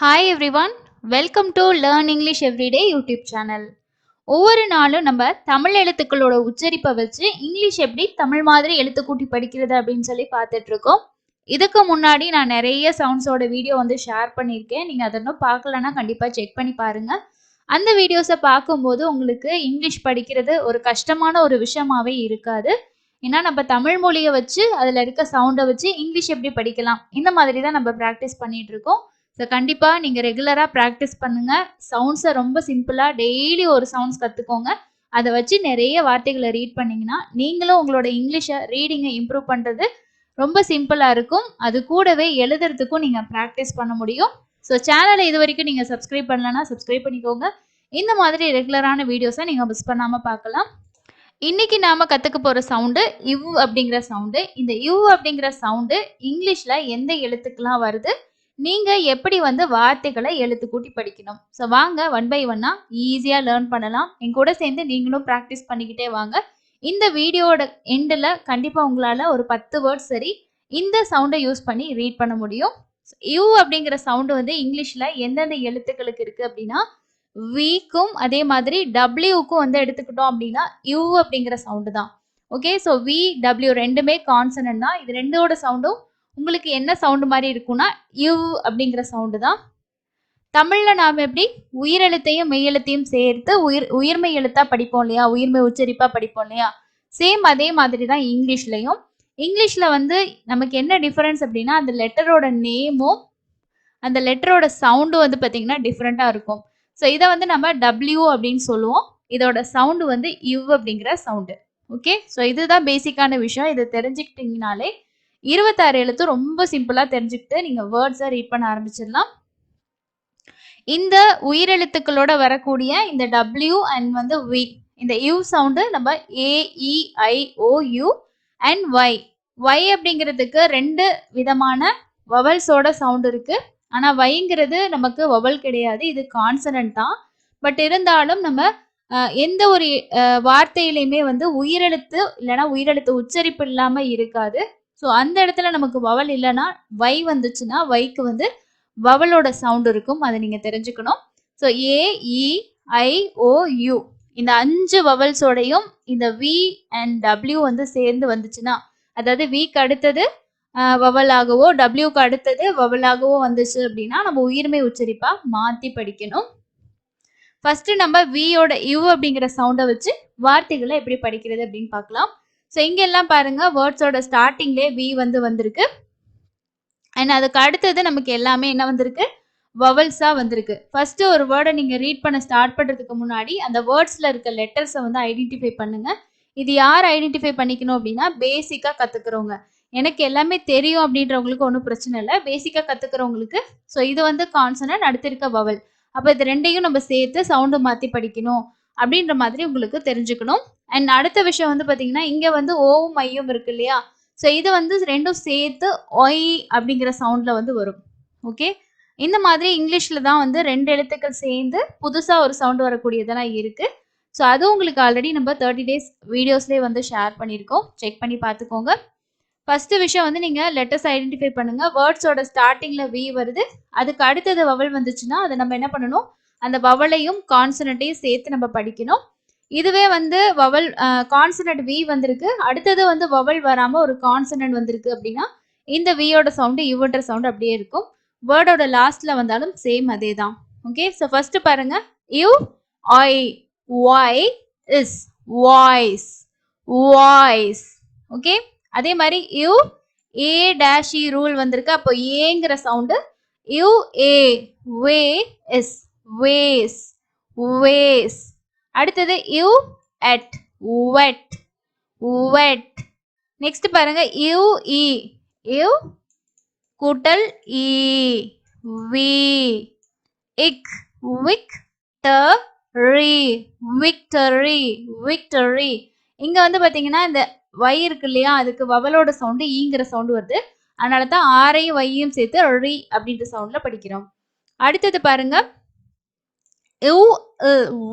Hi everyone, welcome to learn English everyday YouTube channel. ஒவ்வொரு நாளும் நம்ம தமிழ் எழுத்துக்களோட உச்சரிப்பை வச்சு இங்கிலீஷ் எப்படி தமிழ் மாதிரி எழுத்து கூட்டி படிக்கிறது அப்படின்னு சொல்லி பார்த்துட்டு இருக்கோம். இதுக்கு முன்னாடி நான் நிறைய சவுண்ட்ஸோட வீடியோ ஷேர் பண்ணியிருக்கேன். நீங்கள் அதை இன்னும் பார்க்கலன்னா கண்டிப்பாக செக் பண்ணி பாருங்க. அந்த வீடியோஸை பார்க்கும்போது உங்களுக்கு இங்கிலீஷ் படிக்கிறது ஒரு கஷ்டமான ஒரு விஷயமாவே இருக்காது. ஏன்னா நம்ம தமிழ் மொழியை வச்சு அதில் இருக்க சவுண்டை வச்சு இங்கிலீஷ் எப்படி படிக்கலாம் இந்த மாதிரி தான் நம்ம ப்ராக்டிஸ் பண்ணிட்டு இருக்கோம். ஸோ கண்டிப்பாக நீங்கள் ரெகுலராக ப்ராக்டிஸ் பண்ணுங்கள். சவுண்ட்ஸை ரொம்ப சிம்பிளாக டெய்லி ஒரு சவுண்ட்ஸ் கற்றுக்கோங்க. அதை வச்சு நிறைய வார்த்தைகளை ரீட் பண்ணிங்கன்னா நீங்களும் உங்களோட இங்கிலீஷை ரீடிங்கை இம்ப்ரூவ் பண்ணுறது ரொம்ப சிம்பிளாக இருக்கும். அது கூடவே எழுதுறதுக்கும் நீங்கள் ப்ராக்டிஸ் பண்ண முடியும். ஸோ சேனலை இது வரைக்கும் நீங்கள் சப்ஸ்கிரைப் பண்ணலன்னா சப்ஸ்கிரைப் பண்ணிக்கோங்க. இந்த மாதிரி ரெகுலரான வீடியோஸை நீங்கள் மிஸ் பண்ணாமல் பார்க்கலாம். இன்னைக்கு நாம கற்றுக்க போகிற சவுண்டு இவ் அப்படிங்கிற சவுண்டு. இந்த இவ் அப்படிங்கிற சவுண்டு இங்கிலீஷில் எந்த எழுத்துக்கெல்லாம் வருது, நீங்கள் எப்படி வார்த்தைகளை எழுத்து கூட்டி படிக்கணும். ஸோ வாங்க ஒன் பை ஒன்னாக ஈஸியாக லேர்ன் பண்ணலாம். என் கூட சேர்ந்து நீங்களும் ப்ராக்டிஸ் பண்ணிக்கிட்டே வாங்க. இந்த வீடியோட எண்டில் கண்டிப்பாக உங்களால் ஒரு 10 வேர்ட்ஸ் சரி இந்த சவுண்டை யூஸ் பண்ணி ரீட் பண்ண முடியும். யூ அப்படிங்கிற சவுண்டு இங்கிலீஷில் எந்தெந்த எழுத்துக்களுக்கு இருக்குது அப்படின்னா விக்கும் அதே மாதிரி டபிள்யூக்கும் எடுத்துக்கிட்டோம் அப்படின்னா யூ அப்படிங்கிற சவுண்டு தான். ஓகே, ஸோ வி டபிள்யூ ரெண்டுமே கான்சனன்ட் தான். இது ரெண்டோட சவுண்டும் உங்களுக்கு என்ன சவுண்டு மாதிரி இருக்கும்னா யூ அப்படிங்கிற சவுண்டு தான். தமிழில் நாம் எப்படி உயிரெழுத்தையும் மெய்யெழுத்தையும் சேர்த்து உயிர்மை எழுத்தாக படிப்போம் இல்லையா, உயிர்மை உச்சரிப்பாக படிப்போம் இல்லையா, சேம் அதே மாதிரி தான் இங்கிலீஷ்லையும். இங்கிலீஷில் நமக்கு என்ன டிஃப்ரென்ஸ் அப்படின்னா அந்த லெட்டரோட நேமும் அந்த லெட்டரோட சவுண்டும் பார்த்தீங்கன்னா டிஃப்ரெண்ட்டாக இருக்கும். ஸோ இதை நம்ம டபிள்யூ அப்படின்னு சொல்லுவோம். இதோட சவுண்டு யூ அப்படிங்கிற சவுண்டு. ஓகே, ஸோ இதுதான் பேசிக்கான விஷயம். இதை தெரிஞ்சுக்கிட்டீங்கனாலே 26 எழுத்து ரொம்ப சிம்பிளாக தெரிஞ்சுக்கிட்டு நீங்கள் வேர்ட்ஸை ரீட் பண்ண ஆரம்பிச்சிடலாம். இந்த உயிரெழுத்துக்களோட வரக்கூடிய இந்த டபிள்யூ அண்ட் வி, இந்த யூ சவுண்டு நம்ம AEIOU அண்ட் ஒய் அப்படிங்கிறதுக்கு 2 விதமான வவல்ஸோட சவுண்டு இருக்குது. ஆனால் வைங்கிறது நமக்கு வவல் கிடையாது, இது கான்சனன்ட் தான். பட் இருந்தாலும் நம்ம எந்த ஒரு வார்த்தையிலையுமே உயிரெழுத்து இல்லைன்னா உயிரெழுத்து உச்சரிப்பு இல்லாமல் இருக்காது. ஸோ அந்த இடத்துல நமக்கு வவல் இல்லைன்னா வை வந்துச்சுன்னா வைக்கு வவலோட சவுண்ட் இருக்கும். அதை நீங்கள் தெரிஞ்சுக்கணும். ஸோ AEIOU இந்த 5 வவல்ஸோடையும் இந்த வி அண்ட் டபிள்யூ சேர்ந்து வந்துச்சுன்னா, அதாவது விக்கு அடுத்தது வவலாகவோ டபிள்யூக்கு அடுத்தது வவலாகவோ வந்துச்சு அப்படின்னா நம்ம உயிர்மை உச்சரிப்பா மாற்றி படிக்கணும். ஃபர்ஸ்ட் நம்ம வியோட யூ அப்படிங்கிற சவுண்டை வச்சு வார்த்தைகளை எப்படி படிக்கிறது அப்படின்னு பார்க்கலாம். ஸோ இங்கெல்லாம் பாருங்க, வேர்ட்ஸோட ஸ்டார்டிங்லேயே வி வந்திருக்கு. அண்ட் அதுக்கு அடுத்தது நமக்கு எல்லாமே என்ன வந்திருக்கு, வவல்ஸாக வந்திருக்கு. ஃபர்ஸ்ட் ஒரு வேர்டை நீங்கள் ரீட் பண்ண ஸ்டார்ட் பண்ணுறதுக்கு முன்னாடி அந்த வேர்ட்ஸில் இருக்க லெட்டர்ஸை ஐடென்டிஃபை பண்ணுங்க. இது யார் ஐடென்டிஃபை பண்ணிக்கணும் அப்படின்னா பேசிக்காக கற்றுக்குறவங்க. எனக்கு எல்லாமே தெரியும் அப்படின்றவங்களுக்கு ஒன்றும் பிரச்சனை இல்லை, பேசிக்காக கற்றுக்கிறவங்களுக்கு. ஸோ இது கான்சனன்ட், அடுத்து இருக்க வவல். அப்போ இது ரெண்டையும் நம்ம சேர்த்து சவுண்டு மாற்றி படிக்கணும் அப்படின்ற மாதிரி உங்களுக்கு தெரிஞ்சுக்கணும். அண்ட் அடுத்த விஷயம் பார்த்தீங்கன்னா இங்கே ஓவும் மையும் இருக்கு இல்லையா, ஸோ இது ரெண்டும் சேர்த்து ஒய் அப்படிங்கிற சவுண்டில் வரும். ஓகே, இந்த மாதிரி இங்கிலீஷில் தான் 2 எழுத்துக்கள் சேர்ந்து புதுசாக ஒரு சவுண்டு வரக்கூடியதெல்லாம் இருக்குது. ஸோ அது உங்களுக்கு ஆல்ரெடி நம்ம 30 days வீடியோஸ்லேயே ஷேர் பண்ணியிருக்கோம், செக் பண்ணி பார்த்துக்கோங்க. ஃபர்ஸ்ட் விஷயம் நீங்கள் லெட்டர்ஸ் ஐடென்டிஃபை பண்ணுங்கள். வேர்ட்ஸோட ஸ்டார்டிங்கில் வி வருது, அதுக்கு அடுத்தது வவல் வந்துச்சுன்னா அதை நம்ம என்ன பண்ணணும், அந்த வவலையும் கான்சனண்ட்டையும் சேர்த்து நம்ம படிக்கணும். இதுவே வவல் கான்சனண்ட் வி வந்திருக்கு, அடுத்தது வவல் வராமல் ஒரு கான்சனண்ட் வந்திருக்கு அப்படின்னா இந்த வியோட சவுண்டு யுவன்ற சவுண்டு அப்படியே இருக்கும். வேர்டோட லாஸ்ட்டில் வந்தாலும் சேம் அதே தான். ஓகே, ஸோ ஃபர்ஸ்ட் பாருங்க, U I Y is voice voice. Okay, அதே மாதிரி you A dash E rule வந்திருக்கு, அப்போ ஏங்கிற sound you A way is ways ways. அடுத்தது U ed wed wed. Next பாருங்க, யூ இ யூ கூட்டல் இ வி இக் விக் ட ரி விக்டரி விக்டரி. இங்க பாத்தீங்கன்னா இந்த வை இருக்கு இல்லையா, அதுக்கு வவலோட சவுண்டு ஈங்கிற சவுண்டு வருது, அதனால தான் ஆரையும் வையும் சேர்த்து ரி அப்படின்ற சவுண்ட்ல படிக்கிறோம். அடுத்தது பாருங்க, யூ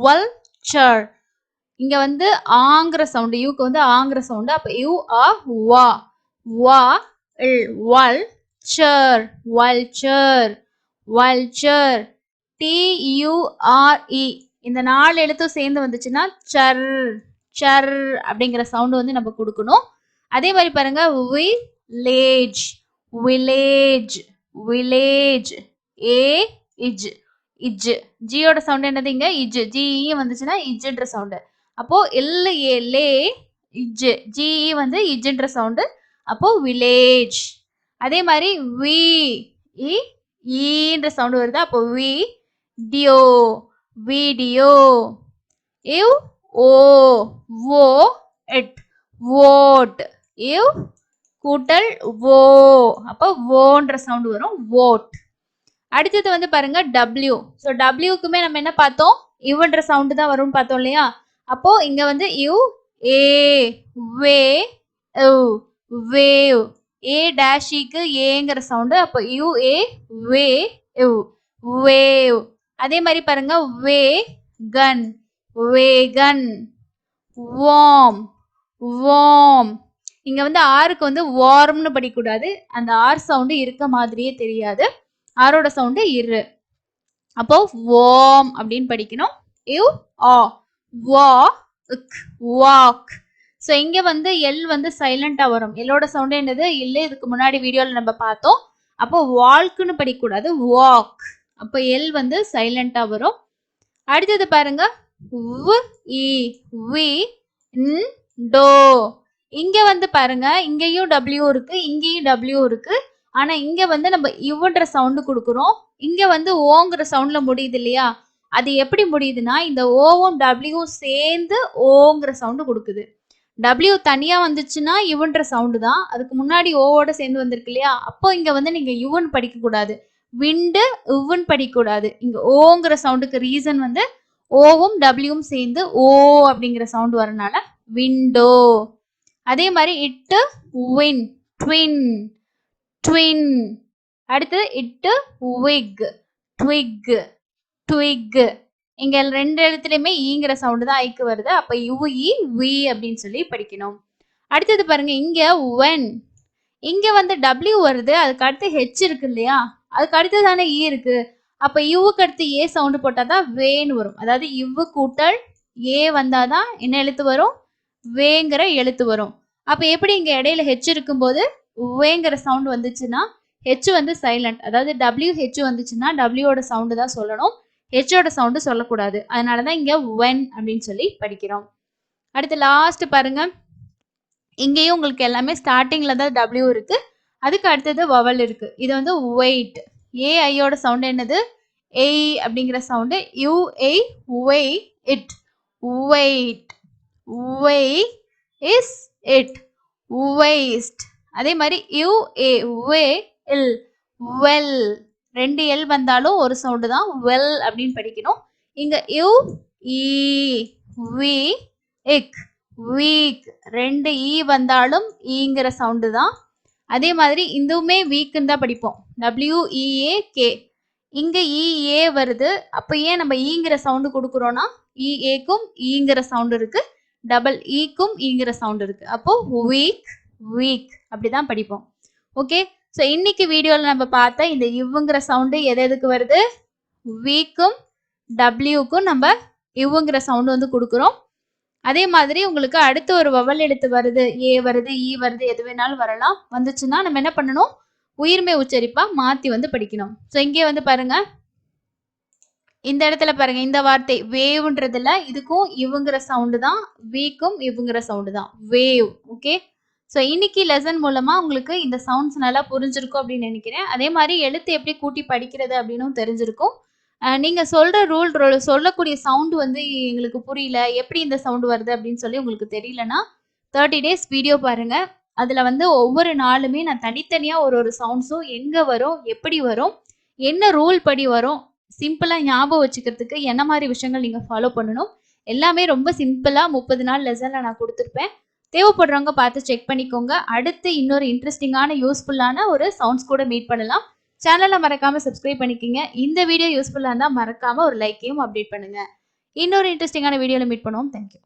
வல் சர். இங்க ஆங்கிற சவுண்டு, யூக்கு ஆங்கிற சவுண்டு, அப்ப யூ ஆ வா வா வல் சர் வல்ச்சர். வல்ச்சர். TURE. இந்த 4 எழுத்தும் சேர்ந்து வந்துச்சுன்னா சர் சர் அப்படிங்கிற சவுண்ட் வந்து நம்ம கொடுக்கணும். அதே மாதிரி பாருங்க வில்லேஜ் வில்லேஜ் வில்லேஜ். இஜ் இஜ். ஜியோட சவுண்ட் என்னது இங்க இஜ். ஜிஇ வந்துச்சுன்னா இஜ்ன்ற சவுண்டு. அப்போ லே இஜ். ஜிஇ வந்து இஜ்ன்ற சவுண்டு. அப்போ வில்லேஜ். அதே மாதிரி வி ஈன்ற சவுண்ட் வருது. அப்போ வி டியோ வீடியோ. இவ் ஓ ஓ எட் ஓட். இவ் கூட்டல் ஓ. அப்போ ஓன்ற சவுண்ட் வரும் ஓட். அடுத்தது வந்து பாருங்க டபிள்யூ. ஸோ டபிள்யூக்குமே நம்ம என்ன பார்த்தோம், இவ்ன்ற சவுண்டு தான் வரும்னு பார்த்தோம் இல்லையா. அப்போ இங்க வந்து யூ ஏ வே வேவ். ஏ டேஷிக்கு ஏங்கிற சவுண்டு. அப்போ யூ ஏ வே வேவ். அதே மாதிரி பாருங்க வே கன் வேகன். Warm warm. இங்க வந்து ஆருக்கு வந்து வார்ம்னு படிக்கக்கூடாது. அந்த ஆர் சவுண்டு இருக்க மாதிரியே தெரியாது. ஆரோட சவுண்டு இரு. அப்போ வார்ம் அப்படின்னு படிக்கணும். You ah walk. ஸோ இங்க வந்து எல் வந்து சைலண்டா வரும். எல்லோட சவுண்டு என்னது இல்லை. இதுக்கு முன்னாடி வீடியோல நம்ம பார்த்தோம். அப்போ வால்க்குன்னு படிக்கக்கூடாது, வாக். அப்போ எல் வந்து சைலண்டா வரும். அடுத்தது பாருங்க வி டோ. இங்க வந்து பாருங்க இங்கேயும் டபிள்யூ இருக்கு, இங்கேயும் டபிள்யூ இருக்கு. ஆனா இங்க வந்து நம்ம இவ்ன்ற சவுண்டு கொடுக்குறோம். இங்க வந்து ஓங்கிற சவுண்ட்ல முடியுது இல்லையா. அது எப்படி முடியுதுன்னா இந்த ஓவும் டபிள்யூவும் சேர்ந்து ஓங்கிற சவுண்டு கொடுக்குது. டபிள்யூ தனியா வந்துச்சுன்னா இவன்ற சவுண்டு தான். அதுக்கு முன்னாடி ஓவோட சேர்ந்து வந்திருக்கு இல்லையா. அப்போ இங்க வந்து நீங்க யுவன் படிக்க கூடாது, விண்டு உவன் படிக்க கூடாது. இங்க ஓங்கிற சவுண்டுக்கு ரீசன் வந்து ஓவும் டபிள்யூவும் சேர்ந்து ஓ அப்படிங்கிற சவுண்ட் வரனால விண்டோ. அதே மாதிரி இட்டு வின் ட்வின் ட்வின். அடுத்து இட்டு விக் ட்விக் ட்விக். இங்க 2 எழுத்துலயுமே ஈங்கிற சவுண்டு தான் ஐக்கு வருது. அப்ப யுஇ வி அப்படின்னு சொல்லி படிக்கணும். அடுத்தது பாருங்க இங்க வென். இங்க வந்து டபிள்யூ வருது, அதுக்கு அடுத்து ஹெச் இருக்கு இல்லையா. அதுக்கு அடுத்து தானே ஈ இருக்கு. அப்ப யுவுக்கு அடுத்து ஏ சவுண்டு போட்டாதான் வேன்னு வரும். அதாவது இவ்வு கூட்டல் ஏ வந்தாதான் என்ன எழுத்து வரும், வேங்கிற எழுத்து வரும். அப்ப எப்படி இங்க இடையில ஹெச் இருக்கும்போது வேங்கிற சவுண்ட் வந்துச்சுன்னா ஹெச் வந்து சைலண்ட். அதாவது டபிள்யூ ஹெச் வந்துச்சுன்னா டபிள்யூட சவுண்டு தான் சொல்லணும், ஹெச்சோட சவுண்டு சொல்லக்கூடாது. அதனாலதான் இங்க வென் அப்படின்னு சொல்லி படிக்கிறோம். அடுத்து லாஸ்ட் பாருங்க. இங்கேயும் உங்களுக்கு எல்லாமே ஸ்டார்டிங்ல தான் டபிள்யூ இருக்கு, அதுக்கு அடுத்தது வவல் இருக்கு. இது வந்து வெயிட். ஏஐயோட சவுண்ட் என்னது ஏய் அப்படிங்கிற sound. You a weigh it weight. Weigh is it waste. அதே மாதிரி you A way ill well. 2 L வந்தாலும் ஒரு சவுண்டு தான், வெல் அப்படின்னு படிக்கணும். இங்க யூ ஈ வி இக் வீக். 2 ஈ வந்தாலும் ஈங்கிற சவுண்டு தான். அதே மாதிரி இதுவுமே வீக்குன்னு தான் படிப்போம், WEAK. இங்க EA வருது. அப்ப ஏன் நம்ம ஈங்கிற சவுண்டு கொடுக்குறோம்னா EAக்கும் ஈங்கிற சவுண்டு இருக்கு, டபுள் ஈக்கும் ஈங்கிற சவுண்டு இருக்கு. அப்போ வீக் வீக் அப்படிதான் படிப்போம். ஓகே. ஸோ இன்னைக்கு வீடியோவில் நம்ம பார்த்த இந்த இவ்வுங்கிற சவுண்டு எதுக்கு வருது, வீக்கும் டபிள்யூக்கும் நம்ம இவ்வுங்கிற சவுண்டு வந்து கொடுக்குறோம். அதே மாதிரி உங்களுக்கு அடுத்து ஒரு வவல் எழுத்து வருது, ஏ வருது, ஈ வருது, எது வேணாலும் வரலாம். வந்துச்சுன்னா நம்ம என்ன பண்ணணும், உயிர்மை உச்சரிப்பா மாத்தி வந்து படிக்கணும். ஸோ இங்கே வந்து பாருங்க, இந்த இடத்துல பாருங்க இந்த வார்த்தை வேவ்ன்றதுல இதுக்கும் இவங்கிற சவுண்டு தான், வீக்கும் இவங்கிற சவுண்டு தான், வேவ். ஓகே. ஸோ இன்னைக்கு லெசன் மூலமா உங்களுக்கு இந்த சவுண்ட்ஸ் நல்லா புரிஞ்சிருக்கும் அப்படின்னு நினைக்கிறேன். அதே மாதிரி எழுத்து எப்படி கூட்டி படிக்கிறது அப்படின்னு தெரிஞ்சிருக்கும். நீங்க சொல்ற ரூல் சொல்லக்கூடிய சவுண்டு வந்து எங்களுக்கு புரியல, எப்படி இந்த சவுண்டு வருது அப்படின்னு சொல்லி உங்களுக்கு தெரியலன்னா 30 days வீடியோ பாருங்க. அதுல வந்து ஒவ்வொரு நாளுமே நான் தனித்தனியா ஒரு சவுண்ட்ஸும் எங்க வரும், எப்படி வரும், என்ன ரூல் படி வரும், சிம்பிளா ஞாபகம் வச்சுக்கிறதுக்கு என்ன மாதிரி விஷயங்கள் நீங்க ஃபாலோ பண்ணணும், எல்லாமே ரொம்ப சிம்பிளா 30 நாள் லெசன்ல நான் கொடுத்துருப்பேன். தேவைப்படுறவங்க பார்த்து செக் பண்ணிக்கோங்க. அடுத்து இன்னொரு இன்ட்ரெஸ்டிங்கான யூஸ்ஃபுல்லான ஒரு சவுண்ட்ஸ் கூட மீட் பண்ணலாம். சேனலை மறக்காம சப்ஸ்கிரைப் பண்ணிக்கிங்க. இந்த வீடியோ யூஸ்ஃபுல்லாக இருந்தால் மறக்காம ஒரு லைக்கையும் அப்டேட் பண்ணுங்க. இன்னொரு இன்ட்ரெஸ்டிங்கான வீடியோவில் மீட் பண்ணுவோம். தேங்க்யூ.